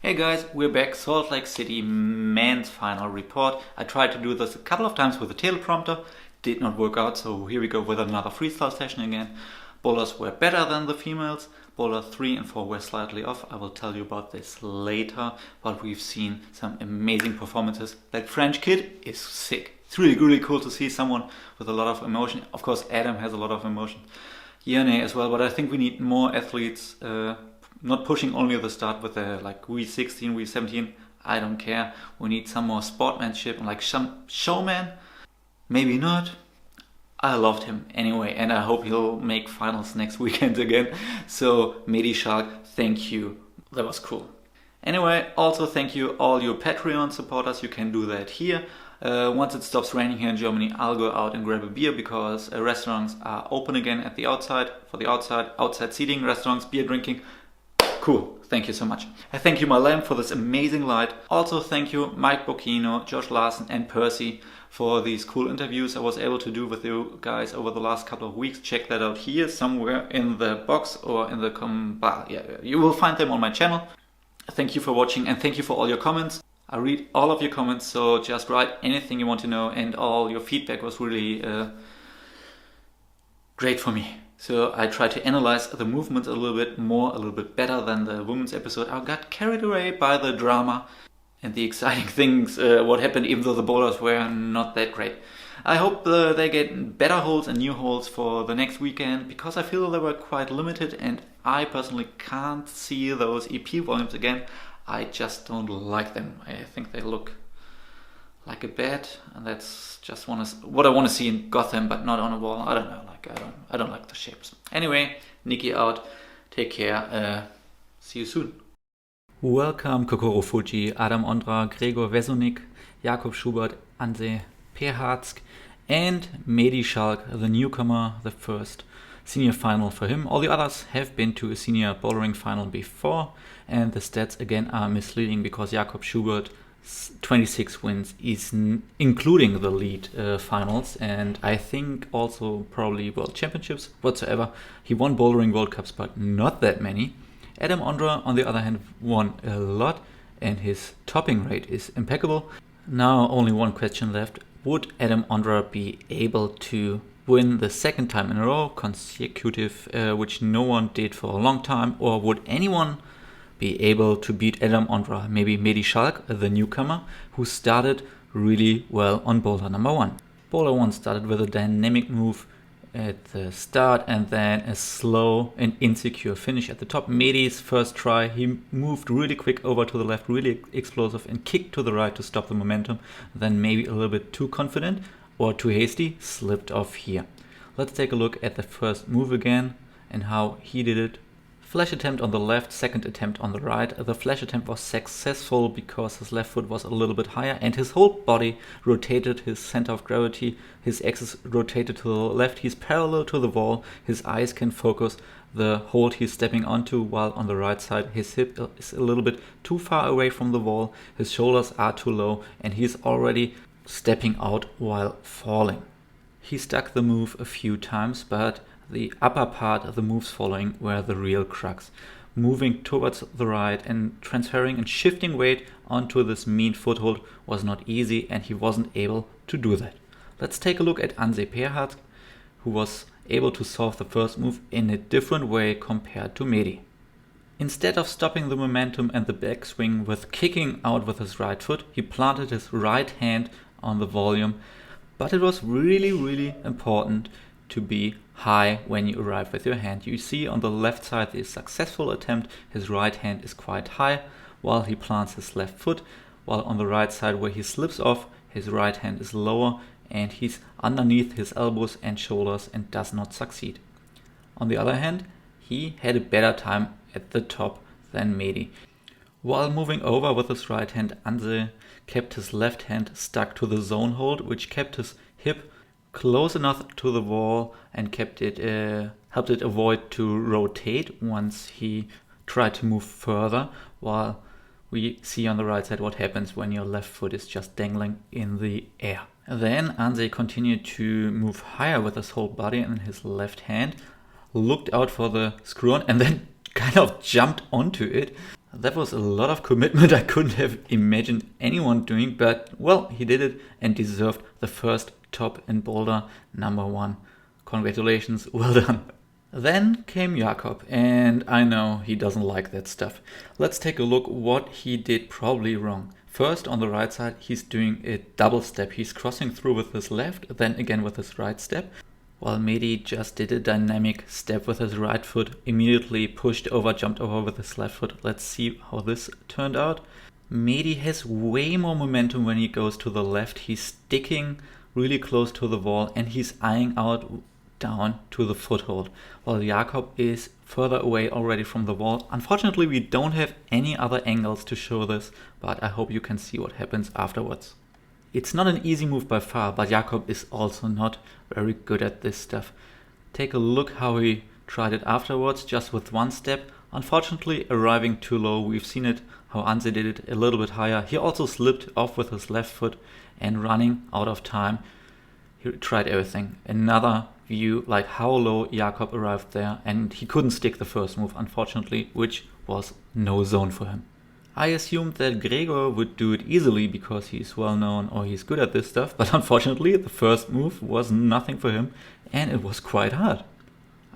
Hey guys, we're back. Salt Lake City men's final report. I tried to do this a couple of times with a teleprompter. Did not work out, so here we go with another freestyle session again. Bowlers were better than the females. Bowlers 3 and 4 were slightly off. I will tell you about this later, but we've seen some amazing performances. That French kid is sick. It's really cool to see someone with a lot of emotion. Of course, Adam has a lot of emotion. Yane as well, but I think we need more athletes not pushing only the start with the V16, V17. I don't care. We need some more sportsmanship and like some showman. Maybe not. I loved him anyway, and I hope he'll make finals next weekend again. So Mejdi Schalck, thank you. That was cool. Anyway, also thank you all your Patreon supporters. You can do that here. Once it stops raining here in Germany, I'll go out and grab a beer because restaurants are open again at the outside. For the outside seating, restaurants, beer drinking. Cool, thank you so much. I thank you, my lamp, for this amazing light. Also thank you, Mike Bocchino, Josh Larson and Percy for these cool interviews I was able to do with you guys over the last couple of weeks. Check that out here somewhere in the box or in the you will find them on my channel. Thank you for watching and thank you for all your comments. I read all of your comments, so just write anything you want to know, and all your feedback was really great for me. So I try to analyze the movements a little bit better than the women's episode. I got carried away by the drama and the exciting things, what happened, even though the bowlers were not that great. I hope they get better holes and new holes for the next weekend, because I feel they were quite limited and I personally can't see those EP volumes again. I just don't like them. I think they look like a bed, and that's just what I want to see in Gotham, but not on a wall. I don't know. I don't like the shapes. Anyway, Nikki out. Take care. See you soon. Welcome Kokoro Fujii, Adam Ondra, Gregor Vezonik, Jakob Schubert, Anze Peharc, and Mejdi Schalck, the newcomer, the first senior final for him. All the others have been to a senior bouldering final before, and the stats again are misleading because Jakob Schubert 26 wins is including the lead finals, and I think also probably world championships whatsoever. He won bouldering world cups, but not that many. Adam Ondra, on the other hand, won a lot and his topping rate is impeccable. Now only one question left. Would Adam Ondra be able to win the second time in a row consecutive, which no one did for a long time, or would anyone be able to beat Adam Ondra? Maybe Mejdi Schalck, the newcomer, who started really well on boulder number 1. Boulder 1 started with a dynamic move at the start and then a slow and insecure finish at the top. Mejdi's first try, he moved really quick over to the left, really explosive, and kicked to the right to stop the momentum. Then maybe a little bit too confident or too hasty, slipped off here. Let's take a look at the first move again and how he did it. Flash attempt on the left, second attempt on the right. The flash attempt was successful because his left foot was a little bit higher and his whole body rotated his center of gravity. His axis rotated to the left. He's parallel to the wall. His eyes can focus the hold he's stepping onto, while on the right side his hip is a little bit too far away from the wall. His shoulders are too low and he's already stepping out while falling. He stuck the move a few times, but the upper part of the moves following were the real crux. Moving towards the right and transferring and shifting weight onto this mean foothold was not easy, and he wasn't able to do that. Let's take a look at Anze Peharc, who was able to solve the first move in a different way compared to Mejdi. Instead of stopping the momentum and the backswing with kicking out with his right foot, he planted his right hand on the volume, but it was really important to be high when you arrive with your hand. You see on the left side the successful attempt, his right hand is quite high while he plants his left foot, while on the right side where he slips off, his right hand is lower and he's underneath his elbows and shoulders and does not succeed. On the other hand, he had a better time at the top than Mejdi. While moving over with his right hand, Anze kept his left hand stuck to the zone hold, which kept his hip close enough to the wall and helped it avoid to rotate once he tried to move further, while we see on the right side what happens when your left foot is just dangling in the air. Then Anze continued to move higher with his whole body and his left hand, looked out for the screw-on and then kind of jumped onto it. That was a lot of commitment I couldn't have imagined anyone doing, but well, he did it and deserved the first top in Boulder #1. Congratulations, well done. Then came Jakob, and I know he doesn't like that stuff. Let's take a look what he did probably wrong. First, on the right side, he's doing a double step. He's crossing through with his left, then again with his right step. While Mejdi just did a dynamic step with his right foot, immediately pushed over, jumped over with his left foot. Let's see how this turned out. Mejdi has way more momentum when he goes to the left. He's sticking really close to the wall and he's eyeing out down to the foothold, while Jakob is further away already from the wall. Unfortunately, we don't have any other angles to show this, but I hope you can see what happens afterwards. It's not an easy move by far, but Jakob is also not very good at this stuff. Take a look how he tried it afterwards, just with one step. Unfortunately, arriving too low. We've seen it, how Anze did it a little bit higher. He also slipped off with his left foot and running out of time. He tried everything. Another view, like how low Jakob arrived there, and he couldn't stick the first move, unfortunately, which was no zone for him. I assumed that Gregor would do it easily because he's well known or he's good at this stuff, but unfortunately the first move was nothing for him and it was quite hard.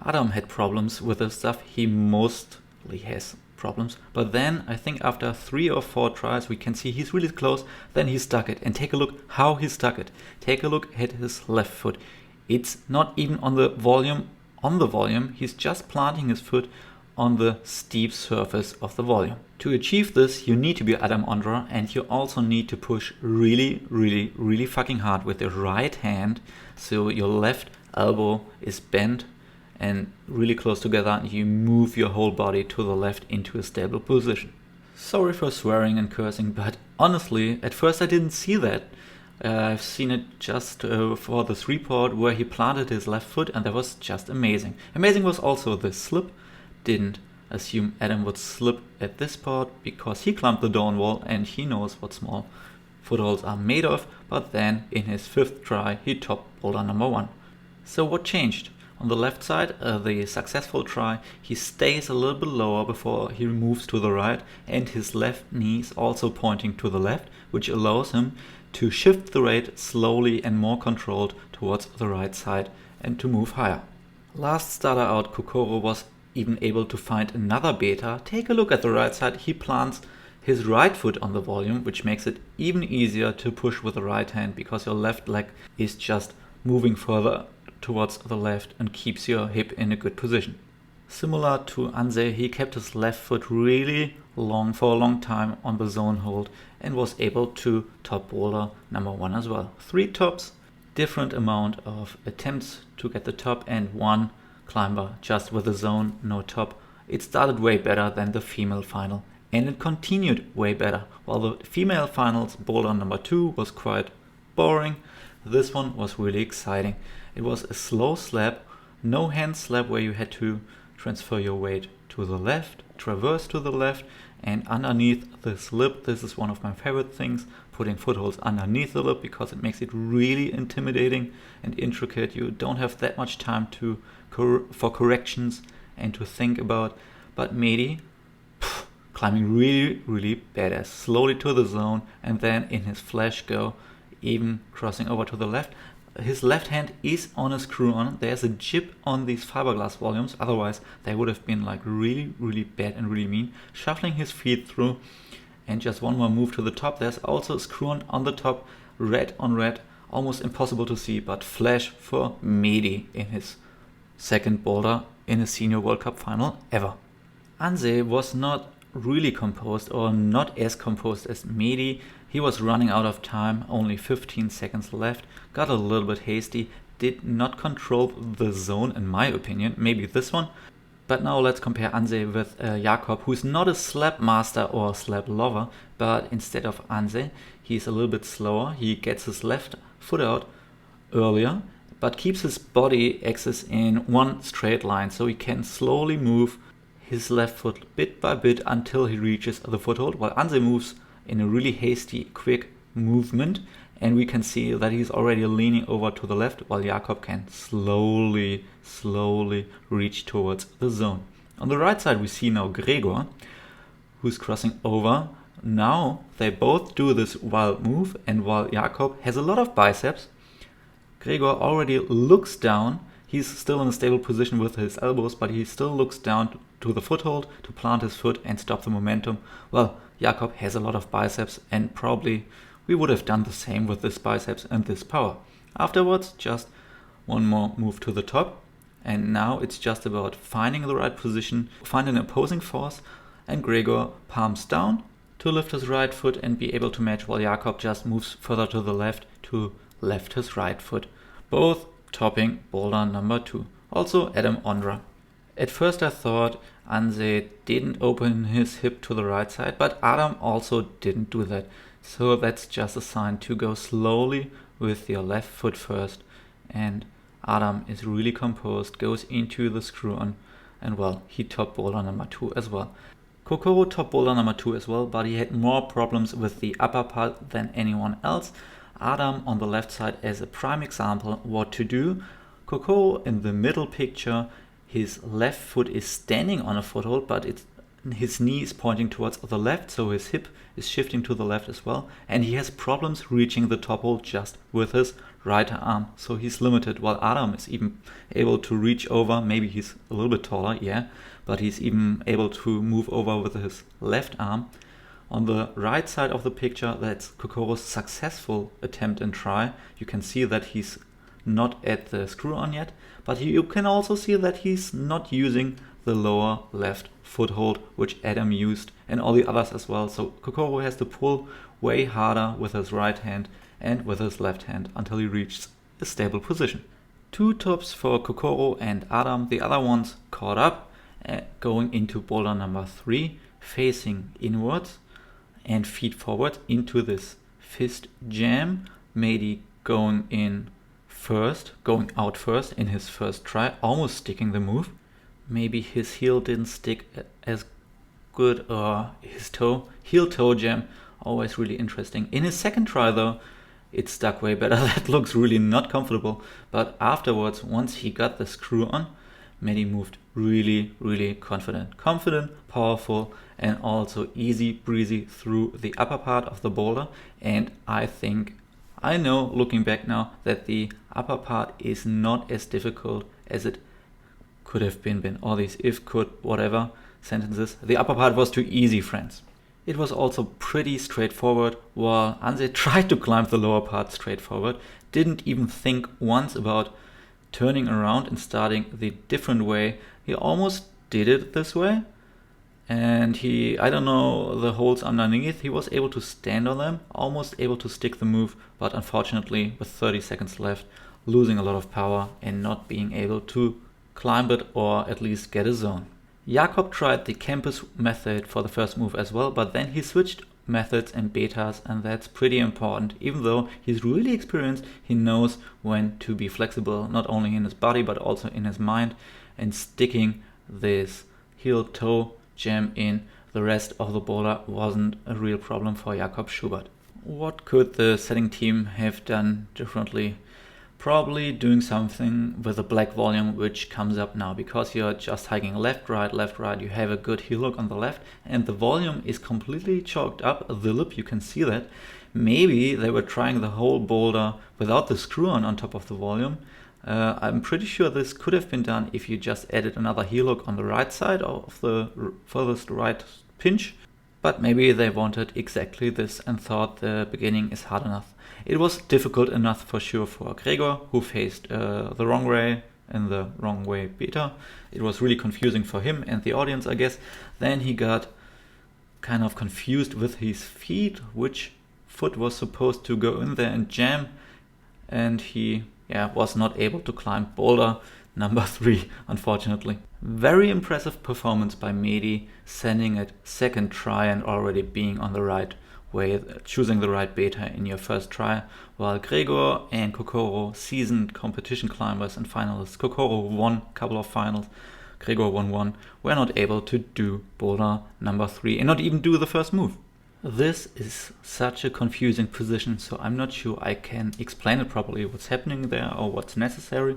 Adam had problems with this stuff, he mostly has problems, but then I think after 3 or 4 tries we can see he's really close, then he stuck it, and take a look how he stuck it. Take a look at his left foot. It's not even on the volume, he's just planting his foot on the steep surface of the volume. To achieve this, you need to be Adam Ondra, and you also need to push really fucking hard with the right hand, so your left elbow is bent and really close together, and you move your whole body to the left into a stable position. Sorry for swearing and cursing, but honestly, at first I didn't see that. I've seen it just for this report where he planted his left foot, and that was just amazing. Amazing was also the slip. Didn't assume Adam would slip at this part because he climbed the down wall and he knows what small footholds are made of, but then in his 5th try he topped Boulder #1. So what changed? On the left side, the successful try, he stays a little bit lower before he moves to the right, and his left knee is also pointing to the left, which allows him to shift the weight slowly and more controlled towards the right side and to move higher. Last starter out, Kokoro was even able to find another beta. Take a look at the right side, he plants his right foot on the volume, which makes it even easier to push with the right hand because your left leg is just moving further towards the left and keeps your hip in a good position. Similar to Anze, he kept his left foot really long for a long time on the zone hold and was able to top Boulder #1 as well. 3 tops, different amount of attempts to get the top, and 1 climber just with the zone, no top. It started way better than the female final, and it continued way better. While the female finals, Boulder #2, was quite boring, this one was really exciting. It was a slow slab, no hand slab where you had to transfer your weight to the left, traverse to the left, and underneath the lip. This is one of my favorite things, putting footholds underneath the lip, because it makes it really intimidating and intricate. You don't have that much time for corrections and to think about. But Mejdi, climbing really badass, slowly to the zone, and then in his flash go, even crossing over to the left. His left hand is on a screw-on. There's a jib on these fiberglass volumes, otherwise they would have been like really bad and really mean. Shuffling his feet through, and just one more move to the top. There's also a screw-on on the top, red on red, almost impossible to see, but flash for Mejdi in his 2nd boulder in a senior World Cup final ever. Anze was not really composed, or not as composed as Mejdi. He was running out of time, only 15 seconds left, got a little bit hasty, did not control the zone in my opinion, maybe this one. But now let's compare Anze with Jakob, who's not a slab master or slab lover, but instead of Anze, he's a little bit slower. He gets his left foot out earlier, but keeps his body axis in one straight line, so he can slowly move his left foot bit by bit until he reaches the foothold, while Anze moves in a really hasty, quick movement, and we can see that he's already leaning over to the left, while Jakob can slowly reach towards the zone. On the right side we see now Gregor, who's crossing over. Now they both do this wild move, and while Jakob has a lot of biceps, Gregor already looks down. He's still in a stable position with his elbows, but he still looks down to the foothold to plant his foot and stop the momentum. Well, Jakob has a lot of biceps, and probably we would have done the same with this biceps and this power. Afterwards, just one more move to the top, and now it's just about finding the right position, find an opposing force, and Gregor palms down to lift his right foot and be able to match, while Jakob just moves further to the left to lift his right foot. Both topping boulder number 2. Also Adam Ondra. At first I thought Anze didn't open his hip to the right side, but Adam also didn't do that. So that's just a sign to go slowly with your left foot first. And Adam is really composed, goes into the screw on, and well, he topped boulder number 2 as well. Kokoro topped boulder number 2 as well, but he had more problems with the upper part than anyone else. Adam on the left side as a prime example what to do. Kokoro in the middle picture, his left foot is standing on a foothold, but his knee is pointing towards the left, so his hip is shifting to the left as well, and he has problems reaching the top hold just with his right arm, so he's limited, while Adam is even able to reach over. Maybe he's a little bit taller, yeah, but he's even able to move over with his left arm. On the right side of the picture, that's Kokoro's successful attempt and try. You can see that he's not at the screw-on yet, but you can also see that he's not using the lower left foothold, which Adam used, and all the others as well. So Kokoro has to pull way harder with his right hand and with his left hand until he reaches a stable position. 2 tops for Kokoro and Adam. The other ones caught up, going into boulder number 3, facing inwards and feet forward into this fist jam. Mejdi going out first in his first try, almost sticking the move. Maybe his heel didn't stick as good, or his heel toe jam, always really interesting. In his second try though, it stuck way better. That looks really not comfortable, but afterwards, once he got the screw on, Mejdi moved really confident, powerful, and also easy breezy through the upper part of the boulder. And I know looking back now that the upper part is not as difficult as it could have been. All these if, could, whatever sentences. The upper part was too easy, friends. It was also pretty straightforward, while Anze tried to climb the lower part straightforward, didn't even think once about turning around and starting the different way. He almost did it this way, and I don't know the holds underneath, he was able to stand on them, almost able to stick the move, but unfortunately with 30 seconds left, losing a lot of power and not being able to climb it or at least get a zone. Jakob tried the campus method for the first move as well, but then he switched methods and betas, and that's pretty important. Even though he's really experienced, he knows when to be flexible, not only in his body but also in his mind, and sticking this heel toe jam in the rest of the boulder wasn't a real problem for Jakob Schubert. What could the setting team have done differently? Probably doing something with the black volume, which comes up now, because you're just hiking left, right, you have a good heel hook on the left, and the volume is completely chalked up, the lip, you can see that. Maybe they were trying the whole boulder without the screw on top of the volume. I'm pretty sure this could have been done if you just added another heel hook on the right side of the furthest right pinch, but maybe they wanted exactly this and thought the beginning is hard enough. It was difficult enough for sure for Gregor, who faced the wrong way in the wrong way beta. It was really confusing for him and the audience, I guess. Then he got kind of confused with his feet, which foot was supposed to go in there and jam, and he was not able to climb boulder number 3, unfortunately. Very impressive performance by Mejdi, sending it second try and already being on the right way, choosing the right beta in your first try, while Gregor and Kokoro, seasoned competition climbers and finalists, Kokoro won a couple of finals, Gregor won one, were not able to do boulder number 3 and not even do the first move. This is such a confusing position, so I'm not sure I can explain it properly, what's happening there or what's necessary.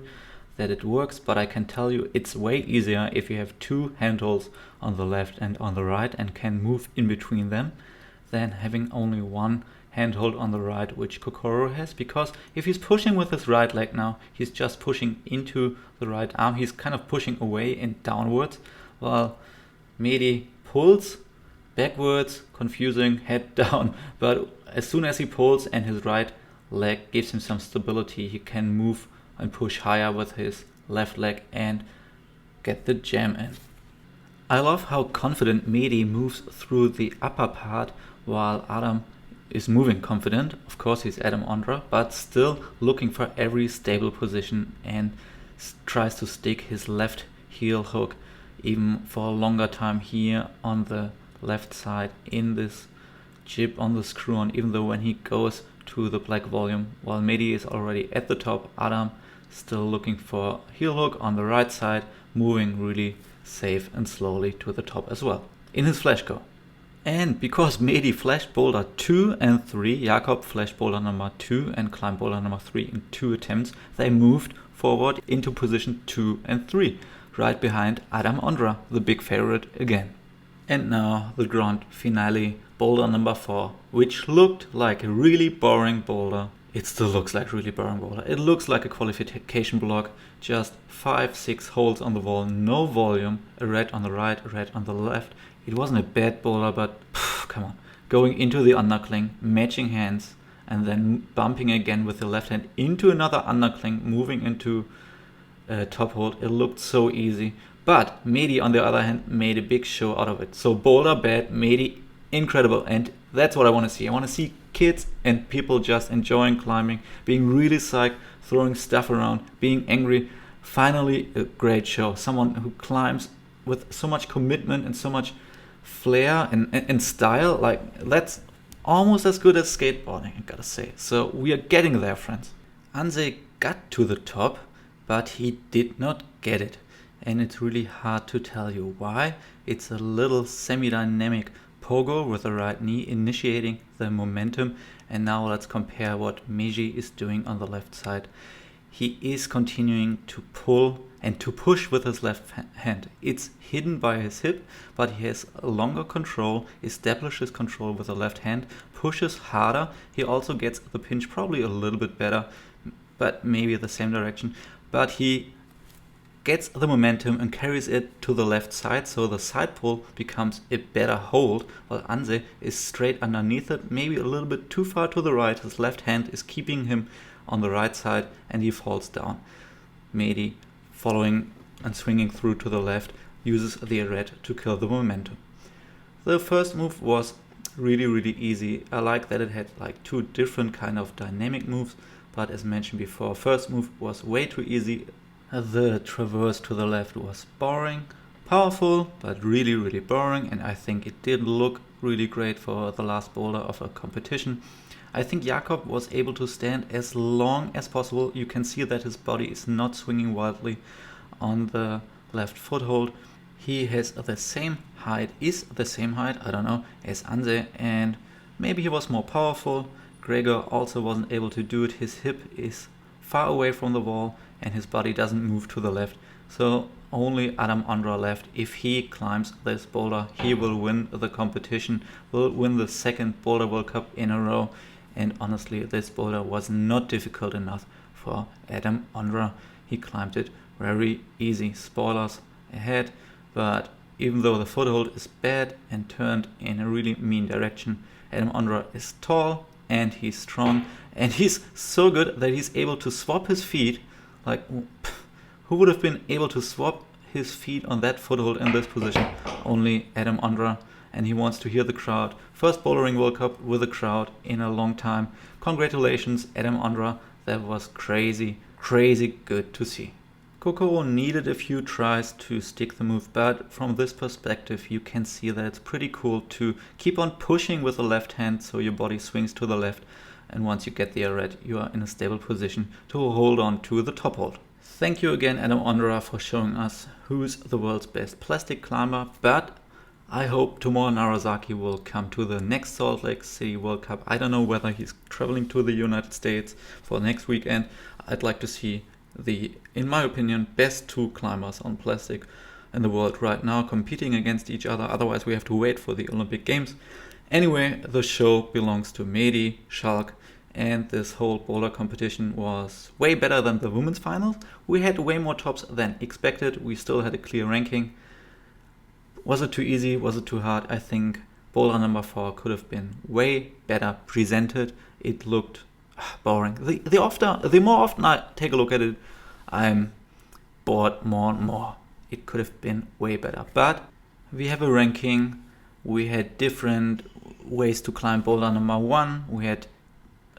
that it works, but I can tell you it's way easier if you have two handholds on the left and on the right and can move in between them than having only one handhold on the right, which Kokoro has, because if he's pushing with his right leg now, he's just pushing into the right arm. He's kind of pushing away and downwards, while Mejdi pulls backwards, confusing, head down, but as soon as he pulls and his right leg gives him some stability, he can move and push higher with his left leg and get the jam in. I love how confident Mejdi moves through the upper part while Adam is moving confident. Of course, he's Adam Ondra, but still looking for every stable position and tries to stick his left heel hook even for a longer time here on the left side in this jib on the screw on, even though when he goes to the black volume, while Mejdi is already at the top, Adam still looking for heel hook on the right side, moving really safe and slowly to the top as well in his flash go. And because Mejdi flashed boulder 2 and 3, Jakob flashed boulder number 2 and climbed boulder number 3 in 2 attempts, they moved forward into position 2 and 3, right behind Adam Ondra, the big favorite again. And now the grand finale, boulder number 4, which looked like a really boring boulder. It still looks like a really boring boulder. It looks like a qualification block, just 5-6 holes on the wall, no volume, a red on the right, a red on the left. It wasn't a bad boulder, but come on. Going into the undercling, matching hands, and then bumping again with the left hand into another undercling, moving into top hold. It looked so easy. But Mejdi, on the other hand, made a big show out of it. So boulder bad, Mejdi incredible. And that's what I want to see. I want to see kids and people just enjoying climbing, being really psyched, throwing stuff around, being angry. Finally, a great show. Someone who climbs with so much commitment and so much flair and style. Like, that's almost as good as skateboarding, I gotta say. So we are getting there, friends. Anze got to the top, but he did not get it. And it's really hard to tell you why. It's a little semi-dynamic pogo with the right knee initiating the momentum. And now let's compare what Mejdi is doing on the left side. He is continuing to pull and to push with his left hand. It's hidden by his hip, but he has a longer control, establishes control with the left hand, pushes harder. He also gets the pinch probably a little bit better, but maybe the same direction. But he gets the momentum and carries it to the left side, so the side pull becomes a better hold, while Anze is straight underneath it, maybe a little bit too far to the right. His left hand is keeping him on the right side and he falls down. Mejdi, following and swinging through to the left, uses the red to kill the momentum. The first move was really easy. I like that it had like two different kind of dynamic moves, but as mentioned before, first move was way too easy. The traverse to the left was boring, powerful, but really boring, and I think it did look really great for the last boulder of a competition. I think Jakob was able to stand as long as possible. You can see that his body is not swinging wildly on the left foothold. He has the same height, I don't know, as Anze, and maybe he was more powerful. Gregor also wasn't able to do it. His hip is far away from the wall and his body doesn't move to the left. So only Adam Ondra left. If he climbs this boulder, he will win the competition, will win the second Boulder World Cup in a row. And honestly, this boulder was not difficult enough for Adam Ondra. He climbed it very easy. Spoilers ahead, but even though the foothold is bad and turned in a really mean direction, Adam Ondra is tall and he's strong and he's so good that he's able to swap his feet. Like, who would have been able to swap his feet on that foothold in this position? Only Adam Ondra. And he wants to hear the crowd. First Bouldering World Cup with a crowd in a long time. Congratulations, Adam Ondra. That was crazy good to see. Kokoro needed a few tries to stick the move, but from this perspective you can see that it's pretty cool to keep on pushing with the left hand so your body swings to the left, and once you get the red, you are in a stable position to hold on to the top hold. Thank you again, Adam Ondra, for showing us who's the world's best plastic climber, but I hope Tomoe Narasaki will come to the next Salt Lake City World Cup. I don't know whether he's traveling to the United States for next weekend. I'd like to see in my opinion, best 2 climbers on plastic in the world right now, competing against each other. Otherwise we have to wait for the Olympic Games. Anyway, the show belongs to Mejdi Schalck, and this whole boulder competition was way better than the women's finals. We had way more tops than expected. We still had a clear ranking. Was it too easy? Was it too hard? I think boulder number 4 could have been way better presented. It looked boring. The more often I take a look at it, I'm bored more and more. It could have been way better. But we have a ranking. We had different ways to climb boulder number 1. We had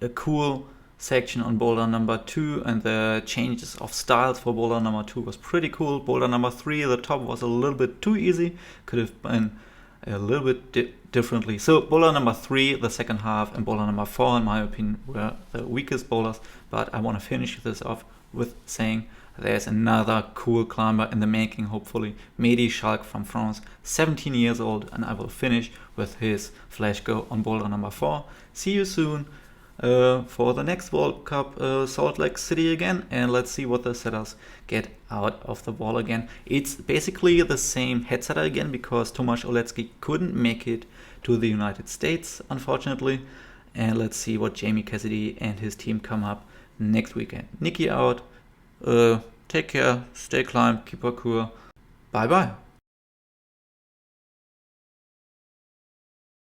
a cool section on boulder number 2, and the changes of styles for boulder number 2 was pretty cool. Boulder number 3, the top was a little bit too easy. Could have been a little bit differently. So boulder number 3, the second half, and boulder number 4, in my opinion, were the weakest boulders. But I want to finish this off with saying there's another cool climber in the making, hopefully. Mejdi Schalck from France, 17 years old, and I will finish with his flash go on boulder number 4. See you soon for the next World Cup, Salt Lake City again, and let's see what the setters get out of the wall again. It's basically the same head setter again, because Tomasz Olecki couldn't make it to the United States, unfortunately. And let's see what Jamie Cassidy and his team come up next weekend. Nikki out. Take care, stay climb, keep parkour. Bye bye.